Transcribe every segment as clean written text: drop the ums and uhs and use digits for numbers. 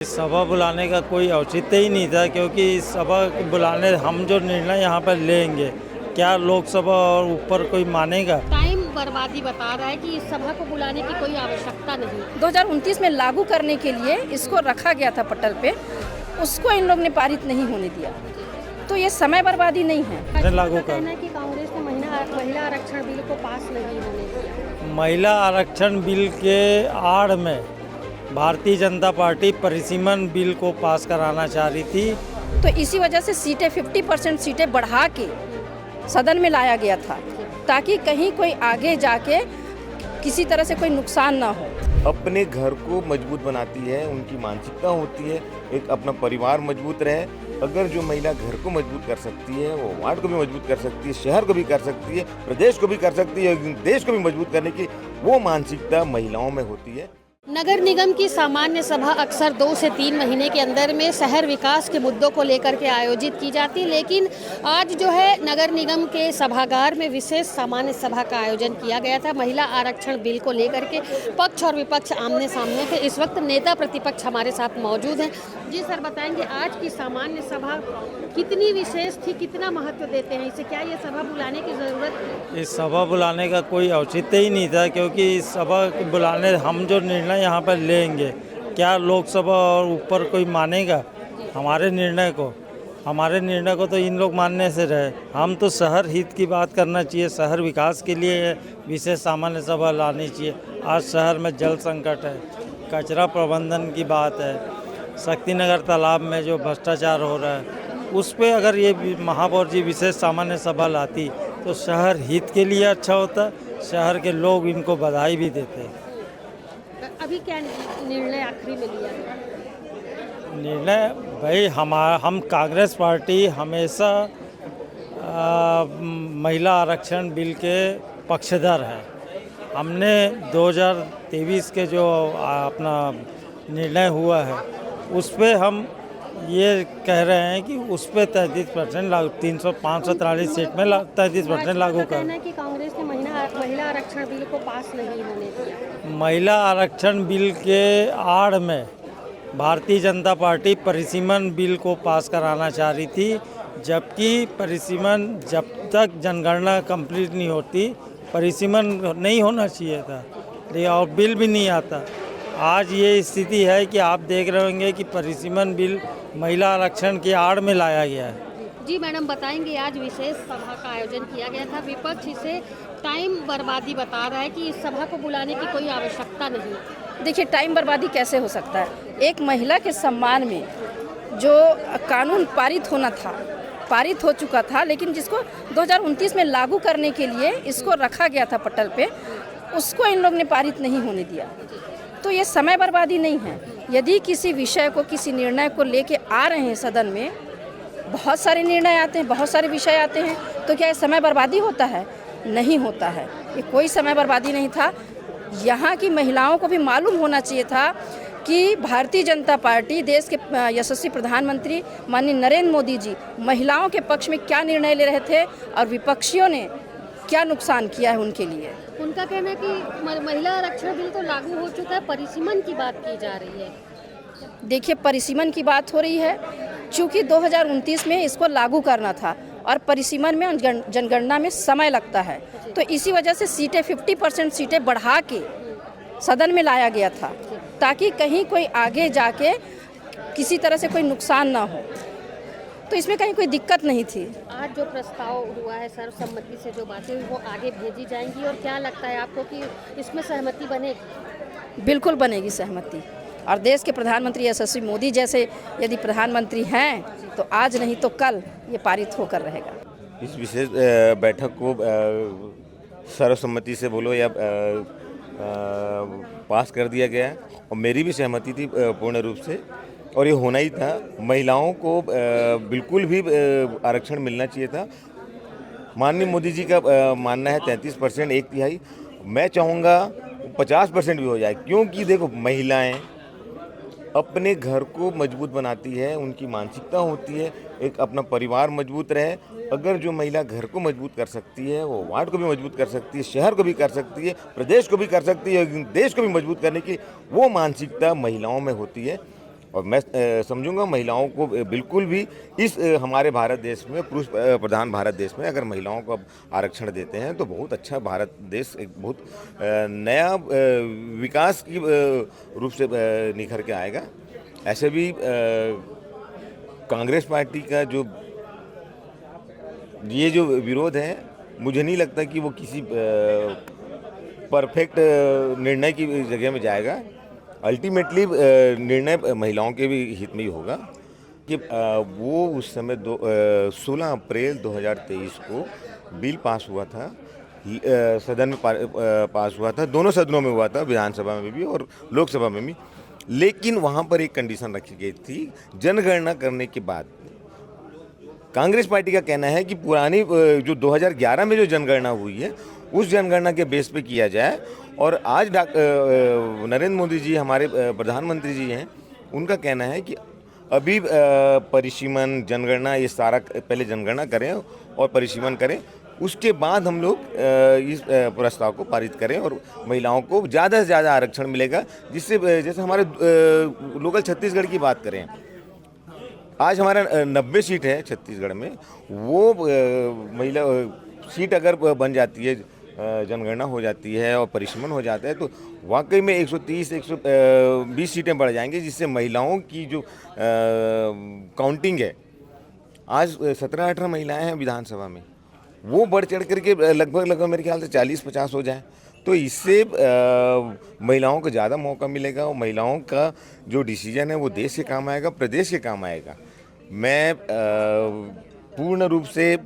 सभा बुलाने का कोई औचित्य ही नहीं था, क्योंकि इस सभा बुलाने हम जो निर्णय यहाँ पर लेंगे, क्या लोकसभा और ऊपर कोई मानेगा? टाइम बर्बादी बता रहा है कि इस सभा को बुलाने की कोई आवश्यकता नहीं। 2029 में लागू करने के लिए इसको रखा गया था पटल पे, उसको इन लोग ने पारित नहीं होने दिया, तो ये समय बर्बादी नहीं है। लागू कर कहना है कि कांग्रेस ने महिला आरक्षण बिल को पास नहीं होने दिया। महिला आरक्षण बिल के आड़ में भारतीय जनता पार्टी परिसीमन बिल को पास कराना चाह रही थी। तो इसी वजह से सीटें 50% सीटें बढ़ा के सदन में लाया गया था, ताकि कहीं कोई आगे जाके किसी तरह से कोई नुकसान ना हो। अपने घर को मजबूत बनाती है, उनकी मानसिकता होती है, एक अपना परिवार मजबूत रहे। अगर जो महिला घर को मजबूत कर सकती है, वो वार्ड को भी मजबूत कर सकती है, शहर को भी कर सकती है, प्रदेश को भी कर सकती है, देश को भी मजबूत करने की वो मानसिकता महिलाओं में होती है। नगर निगम की सामान्य सभा अक्सर 2 से 3 महीने के अंदर में शहर विकास के मुद्दों को लेकर के आयोजित की जाती है, लेकिन आज जो है नगर निगम के सभागार में विशेष सामान्य सभा का आयोजन किया गया था। महिला आरक्षण बिल को लेकर के पक्ष और विपक्ष आमने सामने थे। इस वक्त नेता प्रतिपक्ष हमारे साथ मौजूद हैं। जी सर, बताएंगे आज की सामान्य सभा कितनी विशेष थी, कितना महत्व देते हैं इसे, क्या ये सभा बुलाने की जरूरत है? इस सभा बुलाने का कोई औचित्य ही नहीं था, क्योंकि इस सभा बुलाने हम जो निर्णय यहाँ पर लेंगे, क्या लोकसभा और ऊपर कोई मानेगा हमारे निर्णय को? हमारे निर्णय को तो इन लोग मानने से रहे। हम तो शहर हित की बात करना चाहिए, शहर विकास के लिए विशेष सामान्य सभा लानी चाहिए। आज शहर में जल संकट है, कचरा प्रबंधन की बात है, शक्तिनगर तालाब में जो भ्रष्टाचार हो रहा है, उस पर अगर ये महापौर जी विशेष सामान्य सभा लाती तो शहर हित के लिए अच्छा होता, शहर के लोग इनको बधाई भी देते। अभी क्या निर्णय आखिरी में लिया गया? निर्णय भाई हम कांग्रेस पार्टी हमेशा महिला आरक्षण बिल के पक्षधर हैं। हमने 2023 के जो अपना निर्णय हुआ है, उस पर हम ये कह रहे हैं कि उस पर 33% लागू, 543 सीट में 33% लागू कर। कहना है कि कांग्रेस ने महिला आरक्षण बिल को पास नहीं होने दिया। महिला आरक्षण बिल के आड़ में भारतीय जनता पार्टी परिसीमन बिल को पास कराना चाह रही थी, जबकि परिसीमन जब तक जनगणना कंप्लीट नहीं होती, परिसीमन नहीं होना चाहिए था और बिल भी नहीं आता। आज ये स्थिति है कि आप देख रहे होंगे कि परिसीमन बिल महिला आरक्षण के आड़ में लाया गया है। जी मैडम, बताएंगे आज विशेष सभा का आयोजन किया गया था। विपक्ष इसे टाइम बर्बादी बता रहा है कि इस सभा को बुलाने की कोई आवश्यकता नहीं। देखिए, टाइम बर्बादी कैसे हो सकता है? एक महिला के सम्मान में जो कानून पारित हो चुका था, लेकिन जिसको 2029 में लागू करने के लिए इसको रखा गया था पटल पे, उसको इन लोग ने पारित नहीं होने दिया, तो ये समय बर्बादी नहीं है। यदि किसी विषय को, किसी निर्णय को लेके आ रहे हैं सदन में, बहुत सारे निर्णय आते हैं, बहुत सारे विषय आते हैं, तो क्या ये समय बर्बादी होता है? नहीं होता है। ये कोई समय बर्बादी नहीं था। यहाँ की महिलाओं को भी मालूम होना चाहिए था कि भारतीय जनता पार्टी, देश के यशस्वी प्रधानमंत्री माननीय नरेंद्र मोदी जी महिलाओं के पक्ष में क्या निर्णय ले रहे थे और विपक्षियों ने क्या नुकसान किया है उनके लिए। उनका कहना है कि महिला आरक्षण बिल तो लागू हो चुका है, परिसीमन की बात की जा रही है। देखिए, परिसीमन की बात हो रही है, चूँकि 2029 में इसको लागू करना था और परिसीमन में जनगणना में समय लगता है, तो इसी वजह से सीटें 50% सीटें बढ़ा के सदन में लाया गया था, ताकि कहीं कोई आगे जाके किसी तरह से कोई नुकसान ना हो, तो इसमें कहीं कोई दिक्कत नहीं थी। आज जो प्रस्ताव हुआ है, सर्वसम्मति से जो बातें हुई, वो आगे भेजी जाएंगी, और क्या लगता है आपको कि इसमें सहमति बनेगी? बिल्कुल बनेगी सहमति, और देश के प्रधानमंत्री यशस्वी मोदी जैसे यदि प्रधानमंत्री हैं तो आज नहीं तो कल ये पारित होकर रहेगा। इस विशेष बैठक को सर्वसम्मति से बोलो या पास कर दिया गया, और मेरी भी सहमति थी पूर्ण रूप से, और ये होना ही था। महिलाओं को बिल्कुल भी आरक्षण मिलना चाहिए था। माननीय मोदी जी का मानना है 33%, 1/3। मैं चाहूँगा 50% भी हो जाए, क्योंकि देखो, महिलाएं अपने घर को मजबूत बनाती है, उनकी मानसिकता होती है, एक अपना परिवार मजबूत रहे। अगर जो महिला घर को मजबूत कर सकती है, वो वार्ड को भी मजबूत कर सकती है, शहर को भी कर सकती है, प्रदेश को भी कर सकती है, देश को भी मजबूत करने की वो मानसिकता महिलाओं में होती है। और मैं समझूंगा महिलाओं को बिल्कुल भी इस हमारे भारत देश में, पुरुष प्रधान भारत देश में अगर महिलाओं को अब आरक्षण देते हैं तो बहुत अच्छा भारत देश एक बहुत नया विकास की रूप से निखर के आएगा। ऐसे भी कांग्रेस पार्टी का जो ये जो विरोध है, मुझे नहीं लगता कि वो किसी परफेक्ट निर्णय की जगह में जाएगा। अल्टीमेटली निर्णय महिलाओं के भी हित में ही होगा कि वो उस समय 16 अप्रैल 2023 को बिल पास हुआ था, सदन में पास हुआ था, दोनों सदनों में हुआ था, विधानसभा में भी और लोकसभा में भी। लेकिन वहाँ पर एक कंडीशन रखी गई थी, जनगणना करने के बाद कांग्रेस पार्टी का कहना है कि पुरानी जो 2011 में जो जनगणना हुई है उस जनगणना के बेस पे किया जाए। और आज नरेंद्र मोदी जी हमारे प्रधानमंत्री जी हैं, उनका कहना है कि अभी परिसीमन जनगणना ये सारा पहले जनगणना करें और परिसीमन करें, उसके बाद हम लोग इस प्रस्ताव को पारित करें और महिलाओं को ज़्यादा से ज़्यादा आरक्षण मिलेगा। जिससे जैसे हमारे लोकल छत्तीसगढ़ की बात करें, आज हमारा 90 सीट है छत्तीसगढ़ में, वो महिला सीट अगर बन जाती है, जनगणना हो जाती है और परिसीमन हो जाता है तो वाकई में 130-120 सीटें बढ़ जाएंगी, जिससे महिलाओं की जो काउंटिंग है, आज 17-18 महिलाएं हैं विधानसभा में, वो बढ़ चढ़ करके लगभग मेरे ख्याल से 40-50 हो जाए। तो इससे महिलाओं को ज़्यादा मौका मिलेगा और महिलाओं का जो डिसीजन है वो देश के काम आएगा, प्रदेश के काम आएगा। मैं पूर्ण रूप से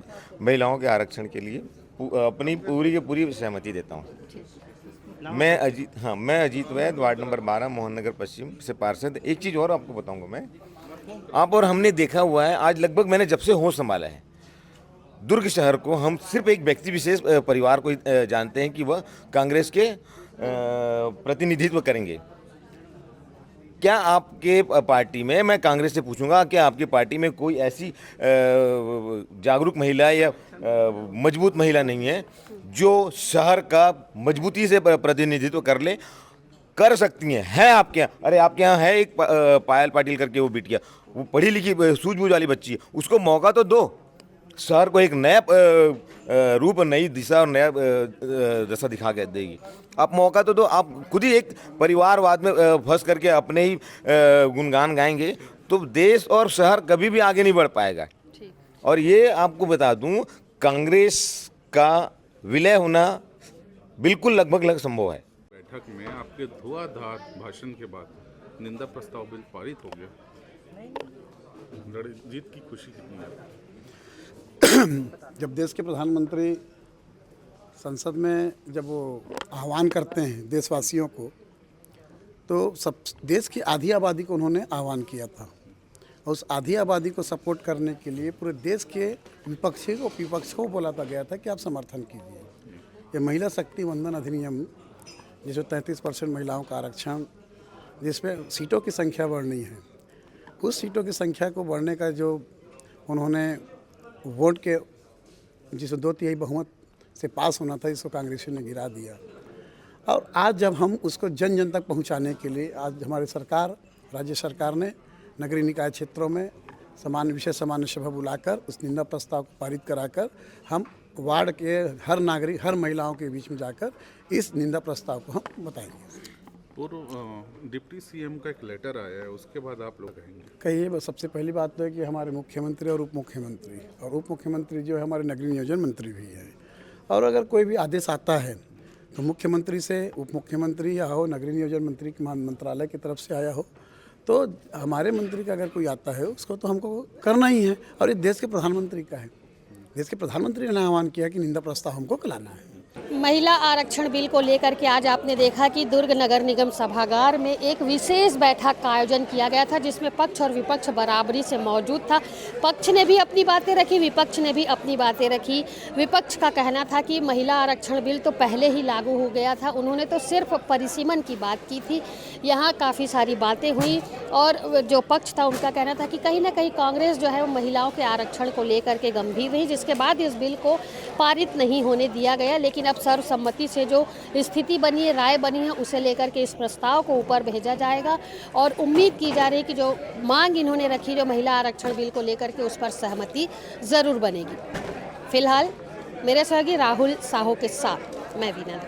महिलाओं के आरक्षण के लिए अपनी पूरी की पूरी सहमति देता हूँ। मैं अजीत वैद, वार्ड नंबर 12, मोहन नगर पश्चिम से पार्षद। एक चीज़ और आपको बताऊँगा मैं, आप और हमने देखा हुआ है, आज लगभग मैंने जब से होश संभाला है, दुर्ग शहर को हम सिर्फ एक व्यक्ति विशेष परिवार को जानते हैं कि वह कांग्रेस के प्रतिनिधित्व करेंगे। क्या आपके पार्टी में, मैं कांग्रेस से पूछूंगा, क्या आपकी पार्टी में कोई ऐसी जागरूक महिला या मजबूत महिला नहीं है जो शहर का मजबूती से प्रतिनिधित्व कर सकती हैं? है आपके यहाँ? अरे आपके यहाँ है एक पायल पाटिल करके वो बिटिया, वो पढ़ी लिखी सूझबूझ वाली बच्ची है, उसको मौका तो दो। शहर को एक नया रूप, नई दिशा और नया दशा दिखा के देगी। आप मौका तो दो। आप खुद ही एक परिवारवाद में फंस करके अपने ही गुणगान गाएंगे तो देश और शहर कभी भी आगे नहीं बढ़ पाएगा। और ये आपको बता दूं, कांग्रेस का विलय होना बिल्कुल लगभग संभव है। बैठक में आपके धुआंधार भाषण के बाद निंदा प्रस्ताव बिल पारित हो गया, जीत की खुशी कितनी है? जब देश के प्रधानमंत्री संसद में जब वो आह्वान करते हैं देशवासियों को, तो सब देश की आधी आबादी को उन्होंने आह्वान किया था और उस आधी आबादी को सपोर्ट करने के लिए पूरे देश के विपक्षी को विपक्ष को बोला गया था कि आप समर्थन कीजिए। ये महिला शक्ति वंदन अधिनियम, जिसमें 33% महिलाओं का आरक्षण, जिसमें सीटों की संख्या बढ़नी है, उस सीटों की संख्या को बढ़ने का जो उन्होंने वोट के जिसे 2/3 बहुमत से पास होना था, इसको कांग्रेसियों ने गिरा दिया। और आज जब हम उसको जन जन तक पहुंचाने के लिए आज हमारी सरकार, राज्य सरकार ने नगरीय निकाय क्षेत्रों में विशेष सामान्य सभा बुलाकर उस निंदा प्रस्ताव को पारित कराकर हम वार्ड के हर नागरिक, हर महिलाओं के बीच में जाकर इस निंदा प्रस्ताव को हम बताएंगे। पूर्व डिप्टी सीएम का एक लेटर आया है, उसके बाद आप लोग कहेंगे? कहिए। सबसे पहली बात तो है कि हमारे मुख्यमंत्री और उप मुख्यमंत्री जो है हमारे नगरीय नियोजन मंत्री भी है, और अगर कोई भी आदेश आता है तो मुख्यमंत्री से उप मुख्यमंत्री या हो, नगरीय नियोजन मंत्री के मंत्रालय की तरफ से आया हो, तो हमारे मंत्री का अगर कोई आता है उसको तो हमको करना ही है। और ये देश के प्रधानमंत्री का है, देश के प्रधानमंत्री ने आह्वान किया कि निंदा प्रस्ताव हमको लाना है। महिला आरक्षण बिल को लेकर के आज आपने देखा कि दुर्ग नगर निगम सभागार में एक विशेष बैठक का आयोजन किया गया था, जिसमें पक्ष और विपक्ष बराबरी से मौजूद था। पक्ष ने भी अपनी बातें रखी, विपक्ष ने भी अपनी बातें रखी। विपक्ष का कहना था कि महिला आरक्षण बिल तो पहले ही लागू हो गया था, उन्होंने तो सिर्फ परिसीमन की बात की थी। यहाँ काफ़ी सारी बातें हुई और जो पक्ष था उनका कहना था कि कहीं ना कहीं कांग्रेस जो है वो महिलाओं के आरक्षण को लेकर के गंभीर रही, जिसके बाद इस बिल को पारित नहीं होने दिया गया। लेकिन अब सर्वसम्मति से जो स्थिति बनी है, राय बनी है, उसे लेकर के इस प्रस्ताव को ऊपर भेजा जाएगा और उम्मीद की जा रही है कि जो मांग इन्होंने रखी, जो महिला आरक्षण बिल को लेकर के, उस पर सहमति ज़रूर बनेगी। फिलहाल मेरे सहयोगी राहुल साहू के साथ मैं वीना।